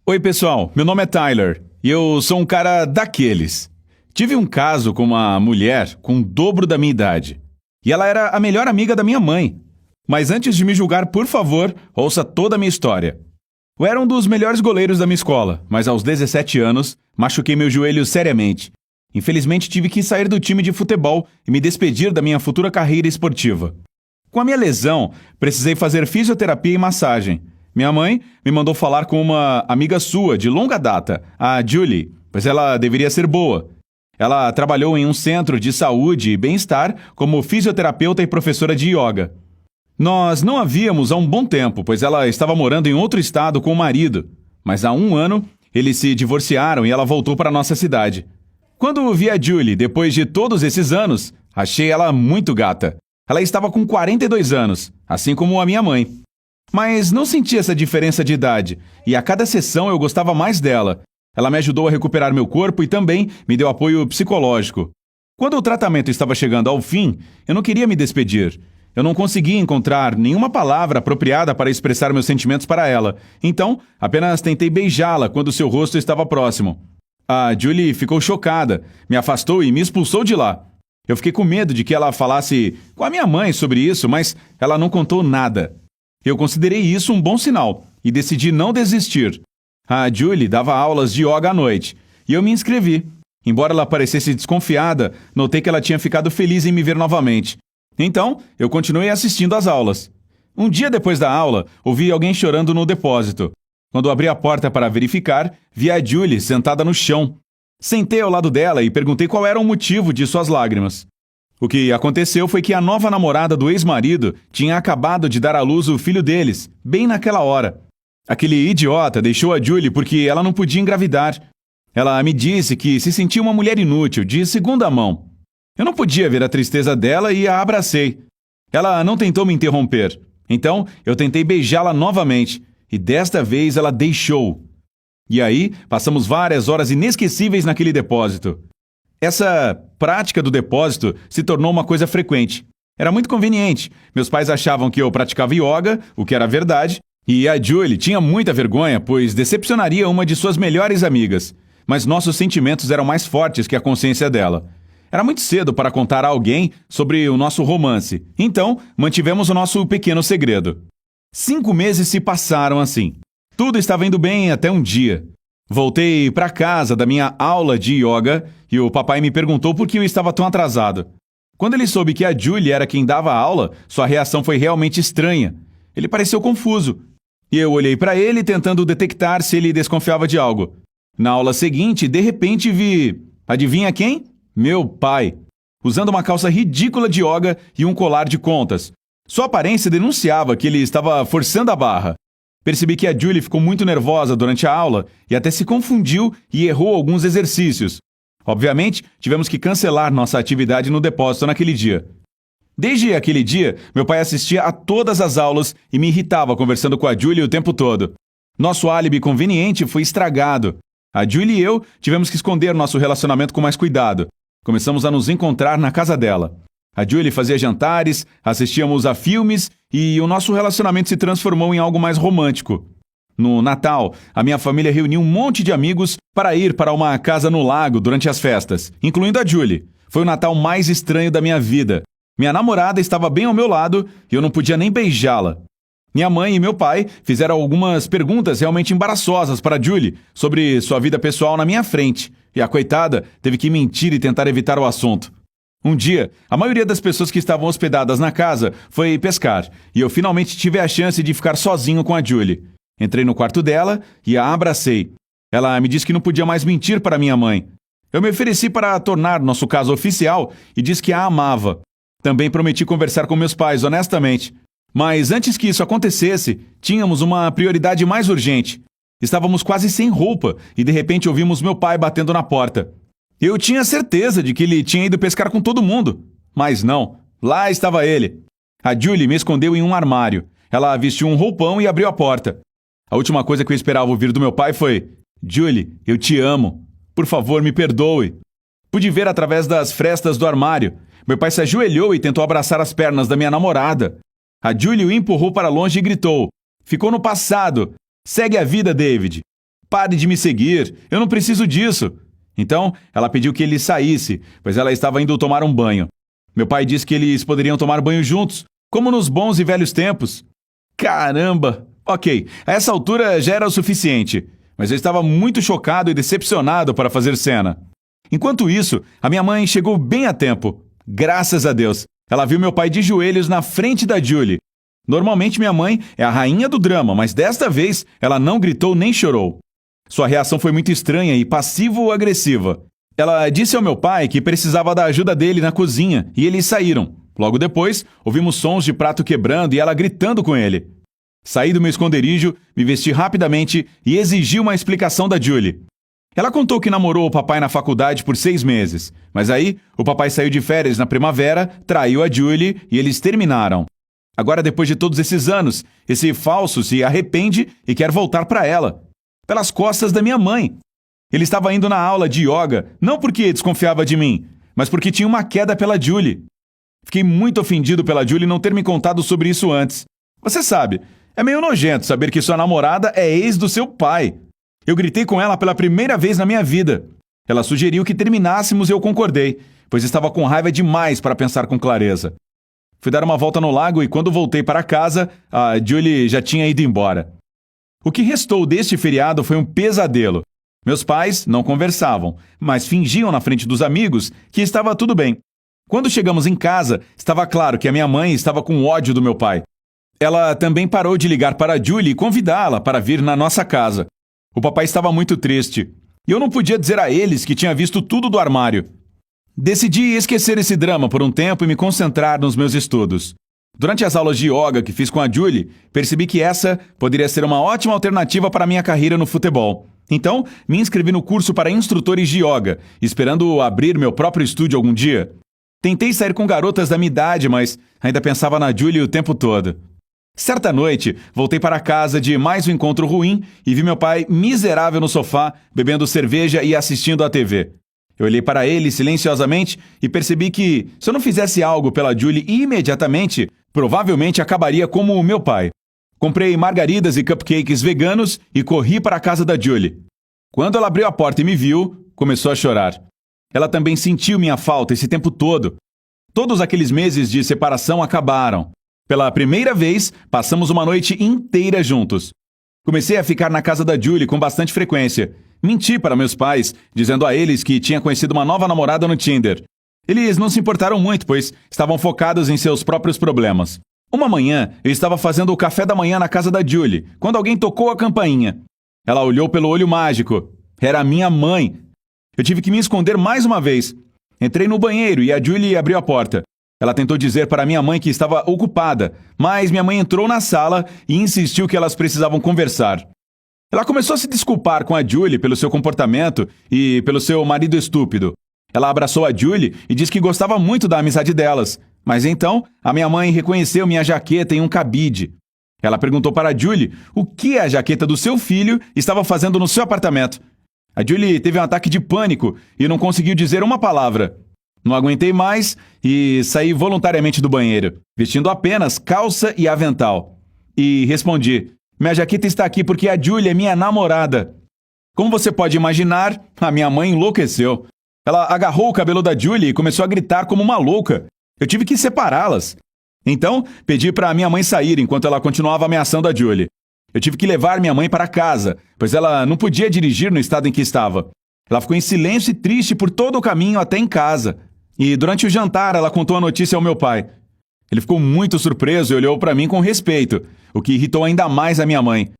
Oi, pessoal. Meu nome é Tyler e eu sou um cara daqueles. Tive um caso com uma mulher com o dobro da minha idade. E ela era a melhor amiga da minha mãe. Mas antes de me julgar, por favor, ouça toda a minha história. Eu era um dos melhores goleiros da minha escola, mas aos 17 anos, machuquei meu joelho seriamente. Infelizmente, tive que sair do time de futebol e me despedir da minha futura carreira esportiva. Com a minha lesão, precisei fazer fisioterapia e massagem. Minha mãe me mandou falar com uma amiga sua de longa data, a Julie, pois ela deveria ser boa. Ela trabalhou em um centro de saúde e bem-estar como fisioterapeuta e professora de yoga. Nós não a víamos há um bom tempo, pois ela estava morando em outro estado com o marido. Mas há um ano, eles se divorciaram e ela voltou para a nossa cidade. Quando vi a Julie, depois de todos esses anos, achei ela muito gata. Ela estava com 42 anos, assim como a minha mãe. Mas não senti essa diferença de idade, e a cada sessão eu gostava mais dela. Ela me ajudou a recuperar meu corpo e também me deu apoio psicológico. Quando o tratamento estava chegando ao fim, eu não queria me despedir. Eu não conseguia encontrar nenhuma palavra apropriada para expressar meus sentimentos para ela, então apenas tentei beijá-la quando seu rosto estava próximo. A Julie ficou chocada, me afastou e me expulsou de lá. Eu fiquei com medo de que ela falasse com a minha mãe sobre isso, mas ela não contou nada. Eu considerei isso um bom sinal e decidi não desistir. A Julie dava aulas de yoga à noite e eu me inscrevi. Embora ela parecesse desconfiada, notei que ela tinha ficado feliz em me ver novamente. Então, eu continuei assistindo às aulas. Um dia depois da aula, ouvi alguém chorando no depósito. Quando abri a porta para verificar, vi a Julie sentada no chão. Sentei ao lado dela e perguntei qual era o motivo de suas lágrimas. O que aconteceu foi que a nova namorada do ex-marido tinha acabado de dar à luz o filho deles, bem naquela hora. Aquele idiota deixou a Julie porque ela não podia engravidar. Ela me disse que se sentia uma mulher inútil, de segunda mão. Eu não podia ver a tristeza dela e a abracei. Ela não tentou me interromper. Então, eu tentei beijá-la novamente, e desta vez ela deixou. E aí, passamos várias horas inesquecíveis naquele depósito. Essa prática do depósito se tornou uma coisa frequente. Era muito conveniente. Meus pais achavam que eu praticava yoga, o que era verdade, e a Julie tinha muita vergonha, pois decepcionaria uma de suas melhores amigas. Mas nossos sentimentos eram mais fortes que a consciência dela. Era muito cedo para contar a alguém sobre o nosso romance, então mantivemos o nosso pequeno segredo. 5 meses se passaram assim. Tudo estava indo bem até um dia. Voltei para casa da minha aula de yoga e o papai me perguntou por que eu estava tão atrasado. Quando ele soube que a Julie era quem dava a aula, sua reação foi realmente estranha. Ele pareceu confuso. E eu olhei para ele tentando detectar se ele desconfiava de algo. Na aula seguinte, de repente vi... Adivinha quem? Meu pai. Usando uma calça ridícula de yoga e um colar de contas. Sua aparência denunciava que ele estava forçando a barra. Percebi que a Julie ficou muito nervosa durante a aula e até se confundiu e errou alguns exercícios. Obviamente, tivemos que cancelar nossa atividade no depósito naquele dia. Desde aquele dia, meu pai assistia a todas as aulas e me irritava conversando com a Julie o tempo todo. Nosso álibi conveniente foi estragado. A Julie e eu tivemos que esconder nosso relacionamento com mais cuidado. Começamos a nos encontrar na casa dela. A Julie fazia jantares, assistíamos a filmes e o nosso relacionamento se transformou em algo mais romântico. No Natal, a minha família reuniu um monte de amigos para ir para uma casa no lago durante as festas, incluindo a Julie. Foi o Natal mais estranho da minha vida. Minha namorada estava bem ao meu lado e eu não podia nem beijá-la. Minha mãe e meu pai fizeram algumas perguntas realmente embaraçosas para a Julie sobre sua vida pessoal na minha frente, e a coitada teve que mentir e tentar evitar o assunto. Um dia, a maioria das pessoas que estavam hospedadas na casa foi pescar, e eu finalmente tive a chance de ficar sozinho com a Julie. Entrei no quarto dela e a abracei. Ela me disse que não podia mais mentir para minha mãe. Eu me ofereci para tornar nosso caso oficial e disse que a amava. Também prometi conversar com meus pais, honestamente. Mas antes que isso acontecesse, tínhamos uma prioridade mais urgente. Estávamos quase sem roupa e de repente ouvimos meu pai batendo na porta. Eu tinha certeza de que ele tinha ido pescar com todo mundo. Mas não, lá estava ele. A Julie me escondeu em um armário. Ela vestiu um roupão e abriu a porta. A última coisa que eu esperava ouvir do meu pai foi: Julie, eu te amo. Por favor, me perdoe. Pude ver através das frestas do armário. Meu pai se ajoelhou e tentou abraçar as pernas da minha namorada. A Julie o empurrou para longe e gritou: Ficou no passado. Segue a vida, David. pare de me seguir, eu não preciso disso. Então, ela pediu que ele saísse, pois ela estava indo tomar um banho. Meu pai disse que eles poderiam tomar banho juntos, como nos bons e velhos tempos. Caramba! Ok, a essa altura já era o suficiente, mas eu estava muito chocado e decepcionado para fazer cena. Enquanto isso, a minha mãe chegou bem a tempo. Graças a Deus. Ela viu meu pai de joelhos na frente da Julie. Normalmente minha mãe é a rainha do drama, mas desta vez ela não gritou nem chorou. Sua reação foi muito estranha e passivo-agressiva. Ela disse ao meu pai que precisava da ajuda dele na cozinha e eles saíram. Logo depois, ouvimos sons de prato quebrando e ela gritando com ele. Saí do meu esconderijo, me vesti rapidamente e exigi uma explicação da Julie. Ela contou que namorou o papai na faculdade por 6 meses, mas aí o papai saiu de férias na primavera, traiu a Julie e eles terminaram. Agora, depois de todos esses anos, esse falso se arrepende e quer voltar para ela. Pelas costas da minha mãe. Ele estava indo na aula de yoga, não porque desconfiava de mim, mas porque tinha uma queda pela Julie. Fiquei muito ofendido pela Julie não ter me contado sobre isso antes. Você sabe, é meio nojento saber que sua namorada é ex do seu pai. Eu gritei com ela pela primeira vez na minha vida. Ela sugeriu que terminássemos e eu concordei, pois estava com raiva demais para pensar com clareza. Fui dar uma volta no lago e quando voltei para casa, a Julie já tinha ido embora. O que restou deste feriado foi um pesadelo. Meus pais não conversavam, mas fingiam na frente dos amigos que estava tudo bem. Quando chegamos em casa, estava claro que a minha mãe estava com ódio do meu pai. Ela também parou de ligar para a Julie e convidá-la para vir na nossa casa. O papai estava muito triste. E eu não podia dizer a eles que tinha visto tudo do armário. Decidi esquecer esse drama por um tempo e me concentrar nos meus estudos. Durante as aulas de yoga que fiz com a Julie, percebi que essa poderia ser uma ótima alternativa para a minha carreira no futebol. Então, me inscrevi no curso para instrutores de yoga, esperando abrir meu próprio estúdio algum dia. Tentei sair com garotas da minha idade, mas ainda pensava na Julie o tempo todo. Certa noite, voltei para casa de mais um encontro ruim e vi meu pai miserável no sofá, bebendo cerveja e assistindo à TV. Eu olhei para ele silenciosamente e percebi que, se eu não fizesse algo pela Julie imediatamente, provavelmente acabaria como o meu pai. Comprei margaridas e cupcakes veganos e corri para a casa da Julie. Quando ela abriu a porta e me viu, começou a chorar. Ela também sentiu minha falta esse tempo todo. Todos aqueles meses de separação acabaram. Pela primeira vez, passamos uma noite inteira juntos. Comecei a ficar na casa da Julie com bastante frequência. Menti para meus pais, dizendo a eles que tinha conhecido uma nova namorada no Tinder. Eles não se importaram muito, pois estavam focados em seus próprios problemas. Uma manhã, eu estava fazendo o café da manhã na casa da Julie, quando alguém tocou a campainha. Ela olhou pelo olho mágico. Era a minha mãe. Eu tive que me esconder mais uma vez. Entrei no banheiro e a Julie abriu a porta. Ela tentou dizer para minha mãe que estava ocupada, mas minha mãe entrou na sala e insistiu que elas precisavam conversar. Ela começou a se desculpar com a Julie pelo seu comportamento e pelo seu marido estúpido. Ela abraçou a Julie e disse que gostava muito da amizade delas. Mas então, a minha mãe reconheceu minha jaqueta em um cabide. Ela perguntou para a Julie o que a jaqueta do seu filho estava fazendo no seu apartamento. A Julie teve um ataque de pânico e não conseguiu dizer uma palavra. Não aguentei mais e saí voluntariamente do banheiro, vestindo apenas calça e avental. E respondi: minha jaqueta está aqui porque a Julie é minha namorada. Como você pode imaginar, a minha mãe enlouqueceu. Ela agarrou o cabelo da Julie e começou a gritar como uma louca. Eu tive que separá-las. Então, pedi para minha mãe sair enquanto ela continuava ameaçando a Julie. Eu tive que levar minha mãe para casa, pois ela não podia dirigir no estado em que estava. Ela ficou em silêncio e triste por todo o caminho até em casa. E durante o jantar, ela contou a notícia ao meu pai. Ele ficou muito surpreso e olhou para mim com respeito, o que irritou ainda mais a minha mãe.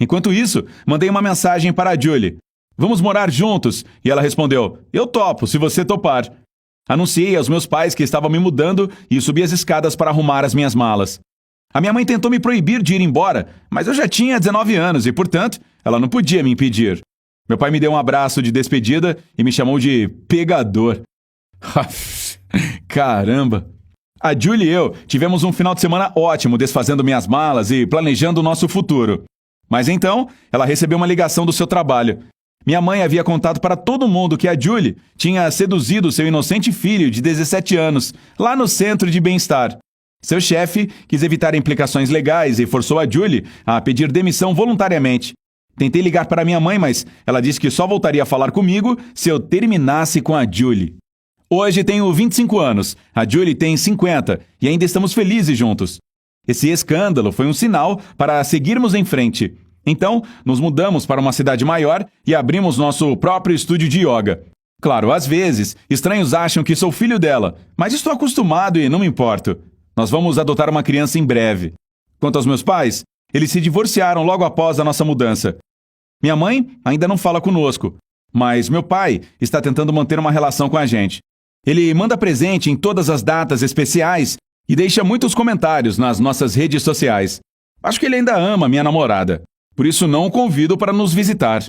Enquanto isso, mandei uma mensagem para a Julie. Vamos morar juntos? E ela respondeu: eu topo, se você topar. Anunciei aos meus pais que estava me mudando e subi as escadas para arrumar as minhas malas. A minha mãe tentou me proibir de ir embora, mas eu já tinha 19 anos e, portanto, ela não podia me impedir. Meu pai me deu um abraço de despedida e me chamou de pegador. Caramba! A Julie e eu tivemos um final de semana ótimo desfazendo minhas malas e planejando o nosso futuro. Mas então, ela recebeu uma ligação do seu trabalho. Minha mãe havia contado para todo mundo que a Julie tinha seduzido seu inocente filho de 17 anos, lá no centro de bem-estar. Seu chefe quis evitar implicações legais e forçou a Julie a pedir demissão voluntariamente. Tentei ligar para minha mãe, mas ela disse que só voltaria a falar comigo se eu terminasse com a Julie. Hoje tenho 25 anos, a Julie tem 50 e ainda estamos felizes juntos. Esse escândalo foi um sinal para seguirmos em frente. Então, nos mudamos para uma cidade maior e abrimos nosso próprio estúdio de yoga. Claro, às vezes, estranhos acham que sou filho dela, mas estou acostumado e não me importo. Nós vamos adotar uma criança em breve. Quanto aos meus pais, eles se divorciaram logo após a nossa mudança. Minha mãe ainda não fala conosco, mas meu pai está tentando manter uma relação com a gente. Ele manda presente em todas as datas especiais e deixa muitos comentários nas nossas redes sociais. Acho que ele ainda ama minha namorada. Por isso não o convido para nos visitar.